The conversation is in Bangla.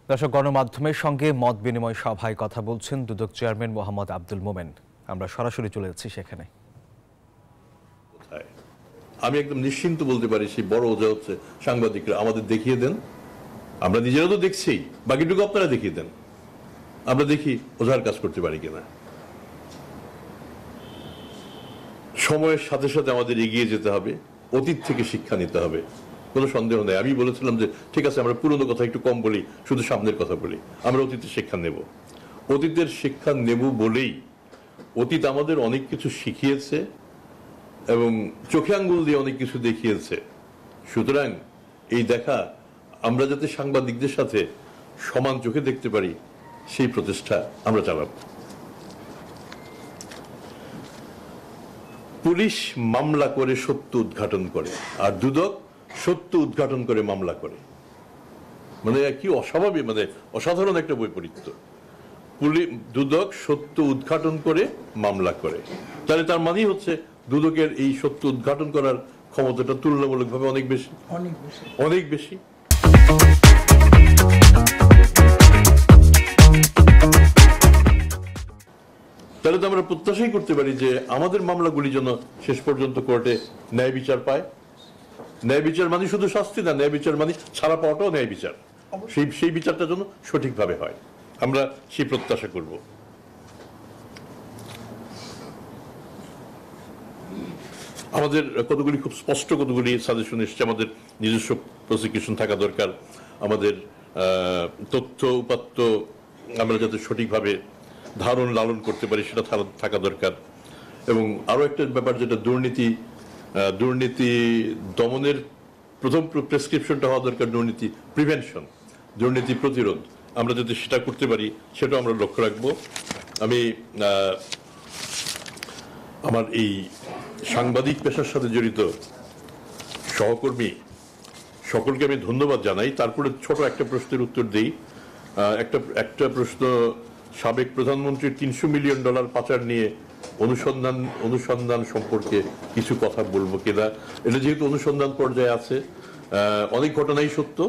দর্শক, গণমাধ্যমের সঙ্গে মত বিনিময় সভায় কথা বলছেন দুদক চেয়ারম্যান মোহাম্মদ আব্দুল মোমেন। আমরা সরাসরি চলে যাচ্ছি সেখানে। আমি একদম নিশ্চিন্ত বলতে পারি সেই বড় ওজা হচ্ছে সাংবাদিকরা। আমাদের দেখিয়ে দেন, আমরা নিজেরা তো দেখছি, বাকিটুকু আপনারা দেখিয়ে দেন, আমরা দেখি ওঝার কাজ করতে পারি কিনা। সময়ের সাথে সাথে আমাদের এগিয়ে যেতে হবে, অতীত থেকে শিক্ষা নিতে হবে, কোনো সন্দেহ নেই। আমি বলেছিলাম যে ঠিক আছে, আমরা পুরনো কথা একটু কম বলি, শুধু সামনের কথা বলি। আমরা অতীতের শিক্ষা নেব, অতীতের শিক্ষা নেব বলেই অতীত আমাদের অনেক কিছু শিখিয়েছে এবং চোখে আঙ্গুল দিয়ে অনেক কিছু দেখিয়েছে। সুতরাং এই দেখা আমরা যাতে সাংবাদিকদের সাথে সমান চোখে দেখতে পারি, সেই প্রচেষ্টা আমরা চালাব। পুলিশ মামলা করে সত্য উদ্ঘাটন করে, আর দুদক সত্য উদ্ঘাটন করে মামলা করে। মানে কি অস্বাভাবিক, মানে অসাধারণ একটা বৈপরীত্য। দুদক সত্য উদ্ঘাটন করে মামলা করে, তাহলে তার মানেই হচ্ছে দুদকের এই সত্য উদ্ঘাটন করার ক্ষমতাটা তুলনামূলকভাবে অনেক বেশি, অনেক বেশি। তাহলে তো আমরা প্রত্যাশাই করতে পারি যে আমাদের মামলাগুলি যেন শেষ পর্যন্ত কোর্টে ন্যায় বিচার পায়। ন্যায় বিচার মানে শুধু শাস্তি না, ন্যায় বিচার মানে ছাড়া পাওয়াটাও ন্যায় বিচার। সেই বিচারটা যেন সঠিকভাবে হয়, আমরা সেই প্রত্যাশা করব। আমাদের কতগুলি খুব স্পষ্ট কতগুলি সাজেশন এসছে। আমাদের নিজস্ব প্রসিকিউশন থাকা দরকার, আমাদের তথ্য উপাত্ত আমরা যাতে সঠিকভাবে ধারণ লালন করতে পারি সেটা থাকা দরকার। এবং আরো একটা ব্যাপার, যেটা দুর্নীতি দমনের প্রথম প্রেসক্রিপশনটা হওয়া দরকার দুর্নীতি প্রিভেনশন, দুর্নীতি প্রতিরোধ। আমরা যদি সেটা করতে পারি সেটাও আমরা লক্ষ্য রাখবো। আমি আমার এই সাংবাদিক পেশার সাথে জড়িত সহকর্মী সকলকে আমি ধন্যবাদ জানাই। তারপরে ছোট একটা প্রশ্নের উত্তর দিই। একটা প্রশ্ন, সাবেক প্রধানমন্ত্রীর $300 মিলিয়ন পাচার নিয়ে অনুসন্ধান সম্পর্কে কিছু কথা বলবো কিনা। এটা যেহেতু অনুসন্ধান পর্যায়ে আছে, অনেক ঘটনাই সত্য,